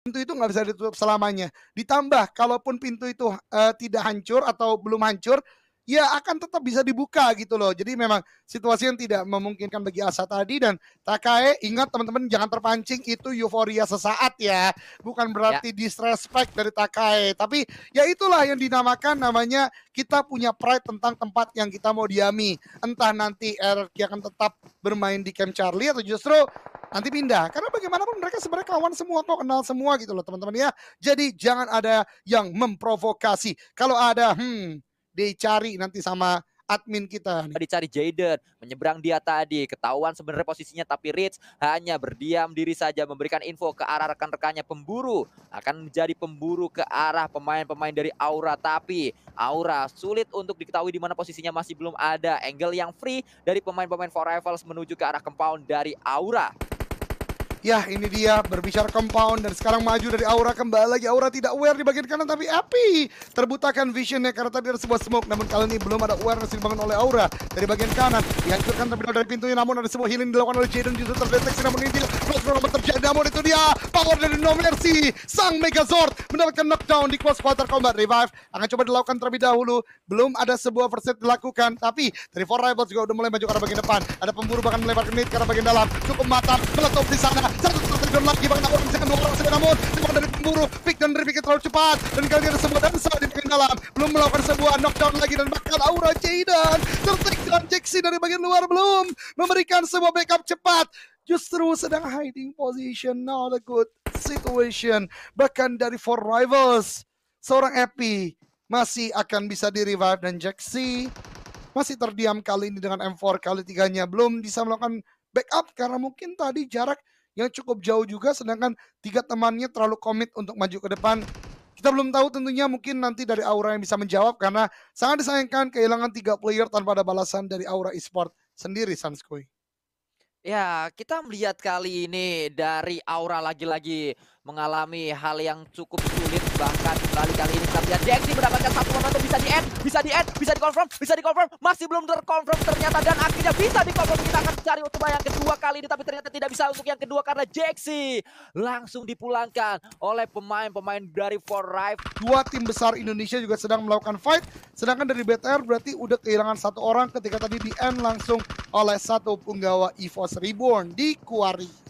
pintu itu nggak bisa ditutup selamanya. Ditambah kalaupun pintu itu tidak hancur atau belum hancur, ya akan tetap bisa dibuka gitu loh. Jadi memang situasi yang tidak memungkinkan bagi Asa tadi. Dan Takae, ingat teman-teman jangan terpancing, itu euforia sesaat ya. Bukan Ya, berarti disrespect dari Takae. Tapi ya itulah yang dinamakan namanya kita punya pride tentang tempat yang kita mau diami. Entah nanti RRQ akan tetap bermain di Camp Charlie atau justru nanti pindah. Karena bagaimanapun mereka sebenarnya kawan semua kok, kenal semua gitu loh teman-teman ya. Jadi jangan ada yang memprovokasi. Kalau ada, dicari nanti sama admin kita nih. dicari Jaden, menyeberang dia tadi, ketahuan sebenarnya posisinya, tapi Rich hanya berdiam diri saja, memberikan info ke arah rekan-rekannya pemburu, akan menjadi pemburu ke arah pemain-pemain dari Aura, tapi Aura sulit untuk diketahui di mana posisinya, masih belum ada angle yang free dari pemain-pemain For Rivals menuju ke arah compound dari Aura. Ya ini dia berbicara compound dan sekarang maju dari Aura, kembali lagi Aura tidak aware di bagian kanan, tapi Api terbutakan visionnya karena tadi ada sebuah smoke. Namun kali ini belum ada awareness dibangun oleh Aura dari bagian kanan, dihancurkan terlebih dahulu dari pintunya. Namun ada sebuah healing dilakukan oleh Jaden, justru terdeteksi namun ini tidak terjadi. Namun itu dia power dari No Mercy, sang Megazord mendapatkan knockdown di close quarter combat. Revive akan coba dilakukan terlebih dahulu, belum ada sebuah first set dilakukan, tapi dari For Rivals juga udah mulai maju ke arah bagian depan. Ada pemburu bahkan melebar ke mid ke arah bagian dalam, cukup matang meletup di sana. Satu terjun lagi bahkan Aura misalkan 2 orang saja, namun sebuah dari pemburu pick dan repikir terlalu cepat, dan kali ini ada sebuah dansa di bagian dalam, belum melakukan sebuah knockdown lagi, dan bahkan Aura Jaden tertekan Jaxi dari bagian luar belum memberikan sebuah backup cepat, justru sedang hiding position, not a good situation. Bahkan dari For Rivals seorang Epi masih akan bisa di revive, dan Jaxi masih terdiam kali ini dengan M4 kali tiganya, belum bisa melakukan backup karena mungkin tadi jarak yang cukup jauh juga, sedangkan 3 temannya terlalu komit untuk maju ke depan. Kita belum tahu tentunya, mungkin nanti dari Aura yang bisa menjawab karena sangat disayangkan kehilangan 3 player tanpa ada balasan dari Aura Esport sendiri, Sanskoy. Ya, kita melihat kali ini dari Aura lagi-lagi mengalami hal yang cukup sulit, bahkan kali ini kita lihat Jaxi mendapatkan satu momentum, bisa di-confirm, masih belum terkonfirm ternyata, dan akhirnya bisa di-confirm. Kita akan cari untuk yang kedua kali ini, tapi ternyata tidak bisa untuk yang kedua karena Jaxi langsung dipulangkan oleh pemain-pemain dari For Rive. 2 tim besar Indonesia juga sedang melakukan fight, sedangkan dari BTR berarti udah kehilangan 1 orang ketika tadi di end langsung oleh satu punggawa EVOS Reborn di Kuari.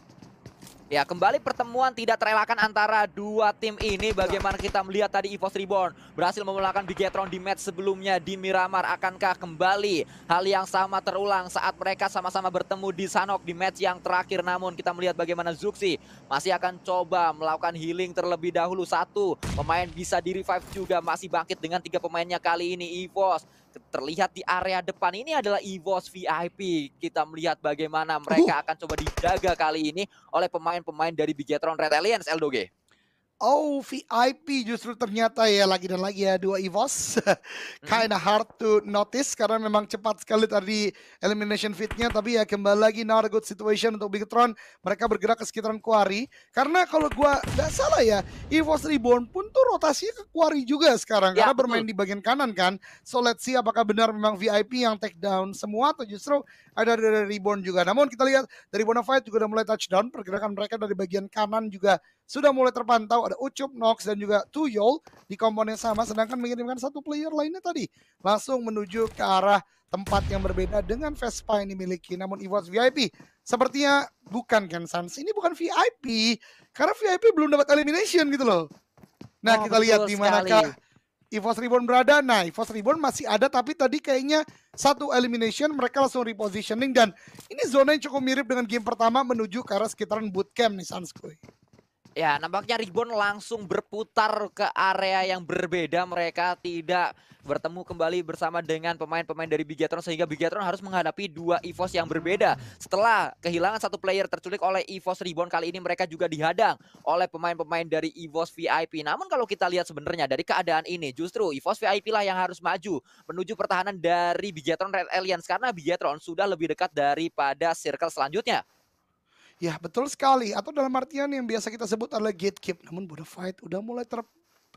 Ya, kembali pertemuan tidak terelakkan antara dua tim ini. Bagaimana kita melihat tadi EVOS Reborn berhasil memenangkan Bigetron di match sebelumnya di Miramar. Akankah kembali hal yang sama terulang saat mereka sama-sama bertemu di Sanok di match yang terakhir? Namun kita melihat bagaimana Zuxi masih akan coba melakukan healing terlebih dahulu. Satu pemain bisa di-revive juga, masih bangkit dengan 3 pemainnya kali ini. EVOS terlihat di area depan ini adalah EVOS VIP. Kita melihat bagaimana mereka akan coba dijaga kali ini oleh pemain-pemain dari Bigetron Red Alliance, Eldoge. Oh, VIP justru ternyata ya, lagi dan lagi ya 2 EVOS. Kinda hard to notice karena memang cepat sekali tadi elimination fitnya, tapi ya kembali lagi not a good situation untuk Bigetron. Mereka bergerak ke sekitaran Quarry, karena kalau gua nggak salah ya, EVOS Reborn pun tuh rotasinya ke Quarry juga sekarang, Ya, karena betul. bermain di bagian kanan kan. So let's see apakah benar memang VIP yang take down semua atau justru ada dari Reborn juga. Namun kita lihat dari Bonafide juga udah mulai touchdown, pergerakan mereka dari bagian kanan juga sudah mulai terpantau. Ada Ucup, Nox, dan juga Tuyol di komponen yang sama, sedangkan mengirimkan 1 player lainnya tadi langsung menuju ke arah tempat yang berbeda dengan Vespa yang dimiliki. Namun EVOS VIP sepertinya bukan kan, Sans? Ini bukan VIP karena VIP belum dapat elimination gitu loh. Nah, kita lihat di manakah EVOS Reborn berada. Nah, EVOS Reborn masih ada, tapi tadi kayaknya 1 elimination mereka langsung repositioning, dan ini zona yang cukup mirip dengan game pertama menuju ke arah sekitaran bootcamp nih, Sanskoy. Ya, nampaknya Reborn langsung berputar ke area yang berbeda. Mereka tidak bertemu kembali bersama dengan pemain-pemain dari Bigetron, sehingga Bigetron harus menghadapi 2 EVOS yang berbeda. Setelah kehilangan 1 player terculik oleh EVOS Reborn, kali ini mereka juga dihadang oleh pemain-pemain dari EVOS VIP. Namun kalau kita lihat sebenarnya dari keadaan ini, justru EVOS VIP lah yang harus maju menuju pertahanan dari Bigetron Red Alliance, karena Bigetron sudah lebih dekat daripada circle selanjutnya. Ya betul sekali, atau dalam artian yang biasa kita sebut adalah gatekeep. Namun Bonafide udah mulai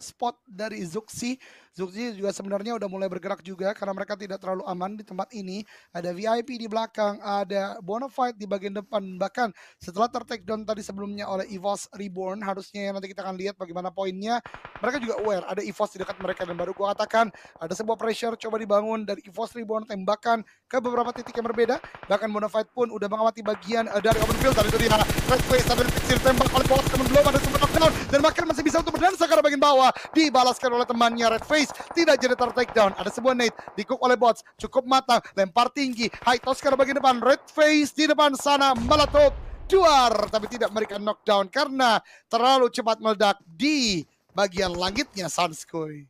spot dari Zuxi. Zuxi juga sebenarnya udah mulai bergerak juga karena mereka tidak terlalu aman di tempat ini. Ada VIP di belakang, ada Bonafide di bagian depan. Bahkan setelah ter-take down tadi sebelumnya oleh EVOS Reborn, harusnya nanti kita akan lihat bagaimana poinnya. Mereka juga aware ada EVOS di dekat mereka dan baru gua katakan ada sebuah pressure coba dibangun dari EVOS Reborn, tembakan ke beberapa titik yang berbeda. Bahkan Bonafide pun udah mengamati bagian dari open field. Tadi itu dia Red Face ada fixir tembak oleh bawah teman belum ada sempat knockdown dan bahkan masih bisa untuk berdansa ke arah bagian bawah, dibalaskan oleh temannya Red Face. Tidak jadi ter-take down. Ada sebuah nade di-cook oleh bots, cukup matang, lempar tinggi, high toss ke arah bagian depan. Red Face di depan sana meletup duar, tapi tidak memberikan knockdown karena terlalu cepat meledak di bagian langitnya Sanskui.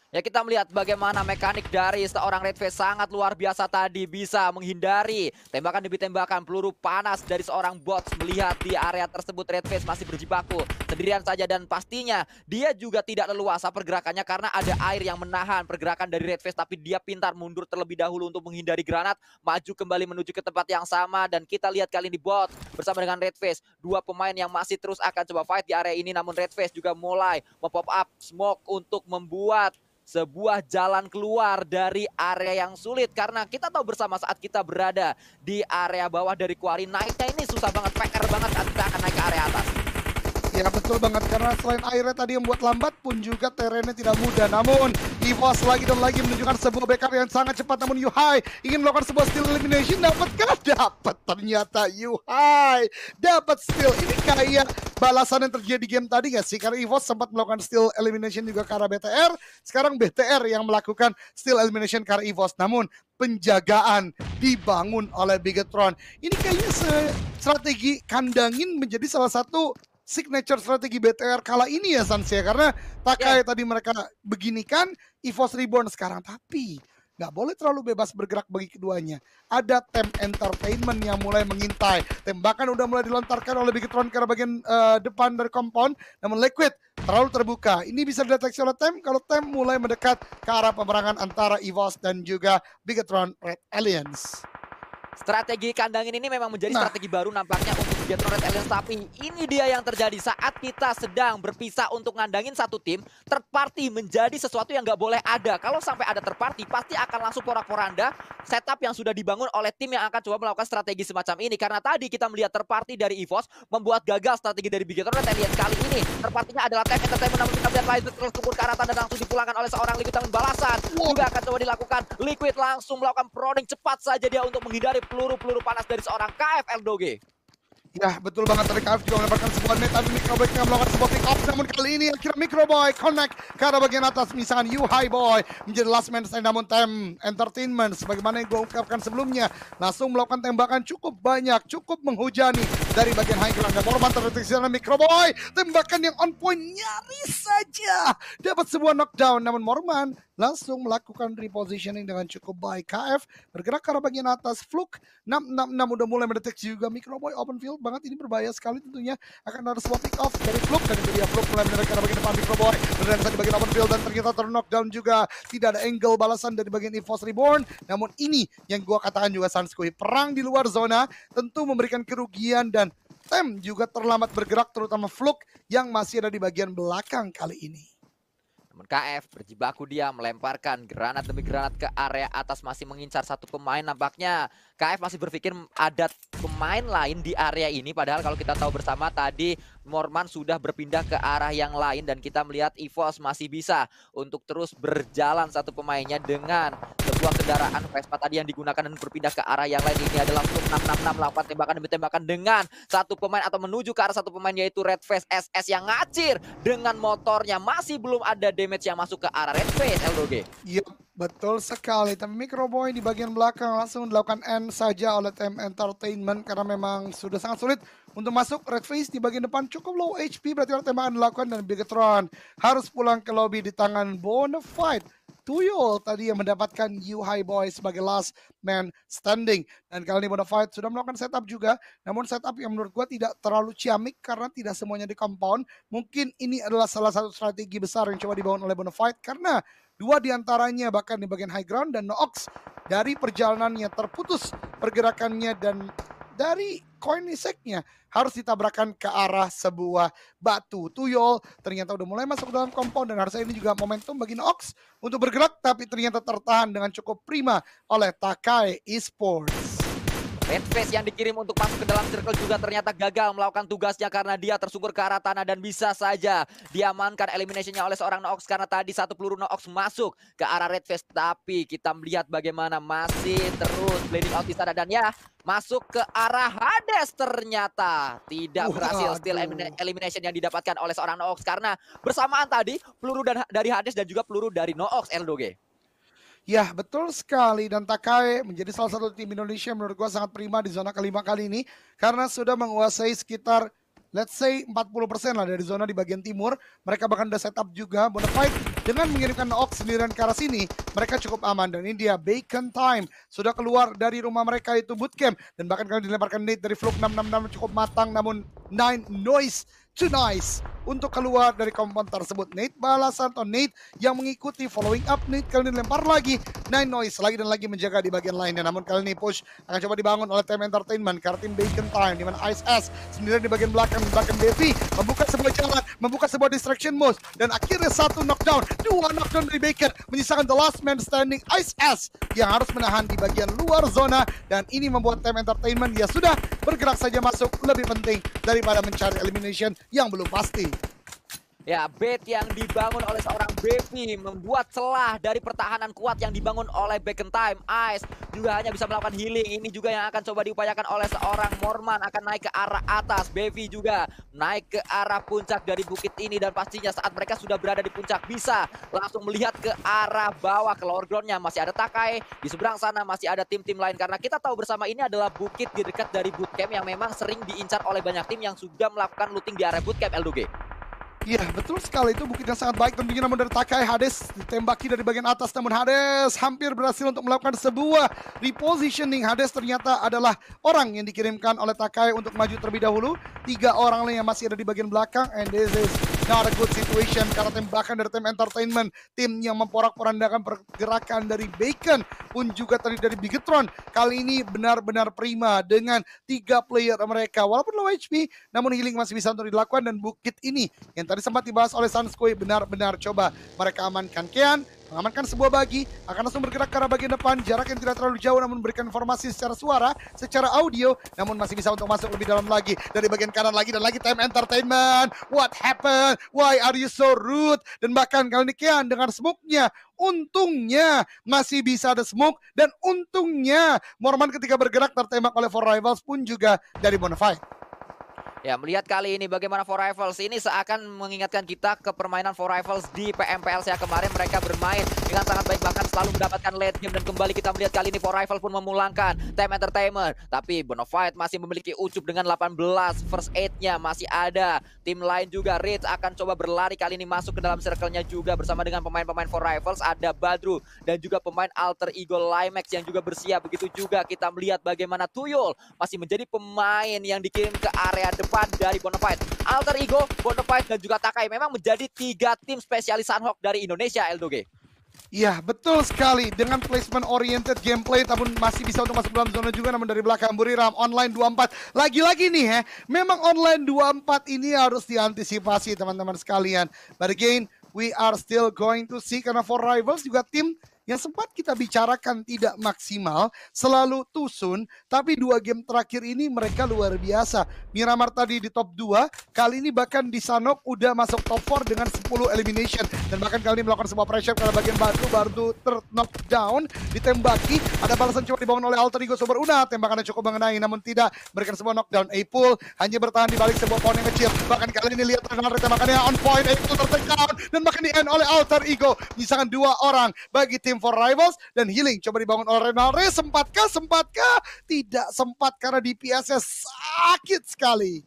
Ya, kita melihat bagaimana mekanik dari seorang Red Face sangat luar biasa tadi, bisa menghindari tembakan demi tembakan, peluru panas dari seorang bot. Melihat di area tersebut Red Face masih berjibaku sendirian saja dan pastinya dia juga tidak leluasa pergerakannya karena ada air yang menahan pergerakan dari Red Face, tapi dia pintar mundur terlebih dahulu untuk menghindari granat, maju kembali menuju ke tempat yang sama. Dan kita lihat kali ini bot bersama dengan Red Face, dua pemain yang masih terus akan coba fight di area ini, namun Red Face juga mulai mempop up smoke untuk membuat sebuah jalan keluar dari area yang sulit. Karena kita tahu bersama saat kita berada di area bawah dari quarry, naiknya ini susah banget, PR banget saat kita akan naik ke area atas. Ya betul banget, karena selain airnya tadi yang membuat lambat pun juga terennya tidak mudah. Namun EVOS lagi dan lagi menunjukkan sebuah backup yang sangat cepat. Namun Yuhai ingin melakukan sebuah steal elimination, dapatkah? Dapat ternyata Yuhai dapat steal. Ini kayak balasan yang terjadi di game tadi gak sih? Karena EVOS sempat melakukan steal elimination juga ke arah BTR. Sekarang BTR yang melakukan steal elimination ke arah EVOS. Namun penjagaan dibangun oleh Bigetron. Ini kayaknya strategi kandangin menjadi salah satu signature strategi BTR kala ini ya Sans ya, karena tak kayak tadi mereka beginikan EVOS Reborn sekarang, tapi nggak boleh terlalu bebas bergerak bagi keduanya. Ada Tem Entertainment yang mulai mengintai, tembakan udah mulai dilontarkan oleh Bigetron ke arah bagian depan dari compound, namun Liquid terlalu terbuka. Ini bisa dideteksi oleh Tem kalau Tem mulai mendekat ke arah peperangan antara EVOS dan juga Bigetron Red Alliance. Strategi kandangin ini memang menjadi strategi baru nampaknya untuk Bigetron Red Alliance, tapi ini dia yang terjadi saat kita sedang berpisah untuk ngandangin satu tim. Third party menjadi sesuatu yang nggak boleh ada. Kalau sampai ada third party, pasti akan langsung porak-poranda setup yang sudah dibangun oleh tim yang akan coba melakukan strategi semacam ini. Karena tadi kita melihat third party dari EVOS membuat gagal strategi dari Bigetron Red Alliance. Kali ini third party-nya adalah Tem Entertainment, namun kita melihat Liquid terus kebun ke arah dan langsung dipulangkan oleh seorang Liquid, namun balasan juga akan coba dilakukan. Liquid langsung melakukan prodding cepat saja dia untuk menghindari peluru-peluru panas dari seorang KF Doge. Ya betul banget, tadi KF juga mendapatkan sebuah net, tapi Microboy yang melakukan sebuah pick up, namun kali ini akhirnya Microboy connect ke arah bagian atas. Misalkan Yuhai Boy menjadi last man stand, namun Tem Entertainment sebagaimana yang gue ungkapkan sebelumnya langsung melakukan tembakan cukup banyak, cukup menghujani dari bagian high ground. Dan Morman terdeteksi oleh Microboy, tembakan yang on point nyaris saja dapat sebuah knockdown, namun Morman langsung melakukan repositioning dengan cukup baik. KF bergerak ke arah bagian atas, Fluke 666 udah mulai mendeteksi juga Microboy open field banget, ini berbahaya sekali tentunya. Akan ada sebuah pick off dari Fluke dan itu dia Fluke mulai mendekat ke arah bagian depan Microboy, berada di bagian open field dan ternyata terknockdown juga. Tidak ada angle balasan dari bagian EVOS Reborn, namun ini yang gua katakan juga Sanskui, perang di luar zona tentu memberikan kerugian dan Tem juga terlambat bergerak, terutama Fluke yang masih ada di bagian belakang kali ini. KF berjibaku, dia melemparkan granat demi granat ke area atas, masih mengincar satu pemain. Nampaknya KF masih berpikir ada pemain lain di area ini, padahal kalau kita tahu bersama tadi Morman sudah berpindah ke arah yang lain dan kita melihat EVOS masih bisa untuk terus berjalan satu pemainnya dengan sebuah kendaraan Vespa tadi yang digunakan dan berpindah ke arah yang lain. Ini adalah Fluke 666 melakukan tembakan demi tembakan dengan satu pemain atau menuju ke arah satu pemain, yaitu Red Face SS yang ngacir dengan motornya. Masih belum ada damage yang masuk ke arah Red Face, Eldoge. Iya, betul sekali. Tapi Microboy di bagian belakang langsung dilakukan end saja oleh Tem Entertainment karena memang sudah sangat sulit untuk masuk. Red Face di bagian depan cukup low HP, berarti ada tembakan dilakukan dan Bigetron harus pulang ke lobby di tangan Bonafide. Tuyul tadi yang mendapatkan Yuhai Boy sebagai last man standing. Dan kali ini Bonafide sudah melakukan setup juga. Namun setup yang menurut gue tidak terlalu ciamik karena tidak semuanya di compound. Mungkin ini adalah salah satu strategi besar yang coba dibangun oleh Bonafide karena dua diantaranya bahkan di bagian high ground dan Noox dari perjalanannya terputus pergerakannya dan dari Koenigsegg-nya harus ditabrakkan ke arah sebuah batu. Tuyol ternyata udah mulai masuk dalam compound dan harusnya ini juga momentum bagi Nox untuk bergerak, tapi ternyata tertahan dengan cukup prima oleh Takai Esports. Redface yang dikirim untuk masuk ke dalam circle juga ternyata gagal melakukan tugasnya karena dia tersungkur ke arah tanah dan bisa saja diamankan eliminationnya oleh seorang Noox karena tadi satu peluru Noox masuk ke arah Redface. Tapi kita melihat bagaimana masih terus bleeding out di sana dan ya masuk ke arah Hades ternyata tidak berhasil. Still elimination yang didapatkan oleh seorang Noox karena bersamaan tadi peluru dari Hades dan juga peluru dari Noox LDG. Ya, betul sekali. Dan Takai menjadi salah satu tim Indonesia menurut gua sangat prima di zona kelima kali ini. Karena sudah menguasai sekitar, let's say 40% lah dari zona di bagian timur. Mereka bahkan udah setup juga Bonafide dengan mengirimkan Noox sendirian ke arah sini. Mereka cukup aman. Dan ini dia Bacon Time. Sudah keluar dari rumah mereka itu bootcamp. Dan bahkan kali dilemparkan Nate dari Fluke 666 cukup matang. Namun 9 Noise too nice untuk keluar dari compound tersebut. Nate balasan atau Nate yang mengikuti following up. Nate kali ini lempar lagi. Nine Noise lagi dan lagi menjaga di bagian lainnya. Namun kali ini push akan coba dibangun oleh Team Entertainment karena tim Bacon Time di mana Ice S sendirian di bagian belakang. Bahkan Devi membuka sebuah jalan, membuka sebuah distraction moves dan akhirnya satu knockdown, dua knockdown dari Bacon menyisakan the last man standing Ice S yang harus menahan di bagian luar zona dan ini membuat Team Entertainment ya sudah bergerak saja masuk lebih penting daripada mencari elimination yang belum pasti. Ya, bait yang dibangun oleh seorang Bevi membuat celah dari pertahanan kuat yang dibangun oleh Bacon Time. Ice juga hanya bisa melakukan healing. Ini juga yang akan coba diupayakan oleh seorang Morman akan naik ke arah atas. Bevi juga naik ke arah puncak dari bukit ini dan pastinya saat mereka sudah berada di puncak bisa langsung melihat ke arah bawah ke lower ground-nya. Masih ada Takai, di seberang sana masih ada tim-tim lain karena kita tahu bersama ini adalah bukit di dekat dari bootcamp yang memang sering diincar oleh banyak tim yang sudah melakukan looting di area bootcamp LDG. Iya, betul sekali, itu bukit yang sangat baik tentunya. Namun dari Takai, Hades ditembaki dari bagian atas, namun Hades hampir berhasil untuk melakukan sebuah repositioning. Hades ternyata adalah orang yang dikirimkan oleh Takai untuk maju terlebih dahulu. 3 orang lain yang masih ada di bagian belakang, and this is not a good situation karena tembakan dari tim Entertainment, tim yang memporak-porandakan pergerakan dari Bacon pun juga tadi dari Bigetron kali ini benar-benar prima dengan 3 player mereka. Walaupun low HP, namun healing masih bisa untuk dilakukan dan bukit ini yang tadi sempat dibahas oleh Sanskoi benar-benar coba mereka amankan. Kean mengamankan sebuah bagi, akan langsung bergerak ke arah bagian depan, jarak yang tidak terlalu jauh namun memberikan informasi secara suara, secara audio, namun masih bisa untuk masuk lebih dalam lagi. Dari bagian kanan lagi dan lagi Team Entertainment. What happened? Why are you so rude? Dan bahkan kali ini Kean dengan smoke-nya, untungnya masih bisa ada smoke dan untungnya Morman ketika bergerak tertembak oleh Four Rivals pun juga dari Bonafide. Ya, melihat kali ini bagaimana Four Rivals ini seakan mengingatkan kita ke permainan Four Rivals di PMPLC kemarin. Mereka bermain dengan sangat baik bahkan selalu mendapatkan late game dan kembali kita melihat kali ini Four Rivals pun memulangkan Team Entertainment. Tapi Bonafide masih memiliki ucup dengan 18 first aid-nya masih ada. Tim lain juga Rage akan coba berlari kali ini masuk ke dalam circle-nya juga bersama dengan pemain-pemain Four Rivals ada Badru dan juga pemain Alter Ego Limax yang juga bersiap. Begitu juga kita melihat bagaimana Tuyul masih menjadi pemain yang dikirim ke area depan dari Bonafide. Alter Ego, Bonafide dan juga Takai memang menjadi 3 tim spesialis Sunhawk dari Indonesia, LDG. Iya, betul sekali. Dengan placement oriented gameplay, namun masih bisa untuk masuk dalam zona juga. Namun dari belakang Buriram, online 24. Lagi-lagi nih memang online 24 ini harus diantisipasi teman-teman sekalian. But again, we are still going to see karena Four Rivals juga tim yang sempat kita bicarakan tidak maksimal, selalu tusun, tapi 2 game terakhir ini mereka luar biasa. Miramar tadi di top 2, kali ini bahkan di Sanhok udah masuk top 4 dengan 10 elimination. Dan bahkan kali ini melakukan sebuah pressure karena bagian Bardu ter-knockdown, ditembaki, ada balasan coba dibangun oleh Alter Ego Super Una, tembakannya cukup mengenai, namun tidak berikan sebuah knockdown. A-Pool hanya bertahan di balik sebuah pohon yang kecil. Bahkan kali ini lihat tembakannya on point, A-Pool tertekan, dan bahkan di-end oleh Alter Ego. Menyisakan 2 orang bagi tim Four Rivals dan healing coba dibangun oleh Renalre. Sempatkah? Tidak sempat karena DPS-nya sakit sekali.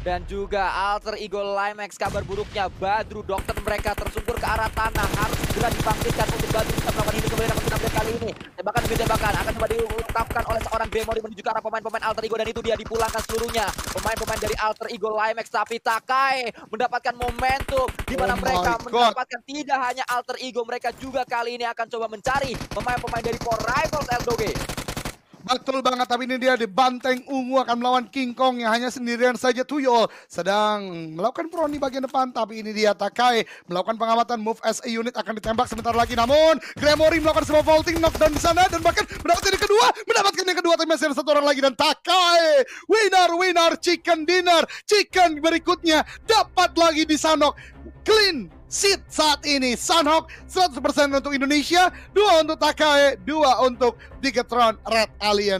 Dan juga Alter Ego Limax, kabar buruknya Badru, dokter mereka tersungkur ke arah tanah, harus segera dibangkitkan untuk Badru bisa melakukan ini kembali dalam update kali ini. Tembakan demi tembakan akan coba diungkapkan oleh seorang Gremory menuju ke arah pemain-pemain Alter Ego dan itu dia dipulangkan seluruhnya. Pemain-pemain dari Alter Ego Limax, tapi Takai mendapatkan momentum di mana mereka mendapatkan tidak hanya Alter Ego, mereka juga kali ini akan coba mencari pemain-pemain dari Four Rivals LDG. Betul banget, tapi ini dia di Banteng Ungu akan melawan King Kong yang hanya sendirian saja. Tuyol sedang melakukan proni bagian depan, tapi ini dia Takai melakukan pengamatan, move as a unit akan ditembak sebentar lagi. Namun Gremory melakukan sebuah vaulting knockdown di sana dan bahkan mendapatkan yang kedua, tapi masih ada satu orang lagi dan Takai winner chicken dinner. Chicken berikutnya dapat lagi di Sanhok. Clean sheet saat ini. Sanhok 100% untuk Indonesia, 2 untuk Takai, 2 untuk Bigetron Red Alien.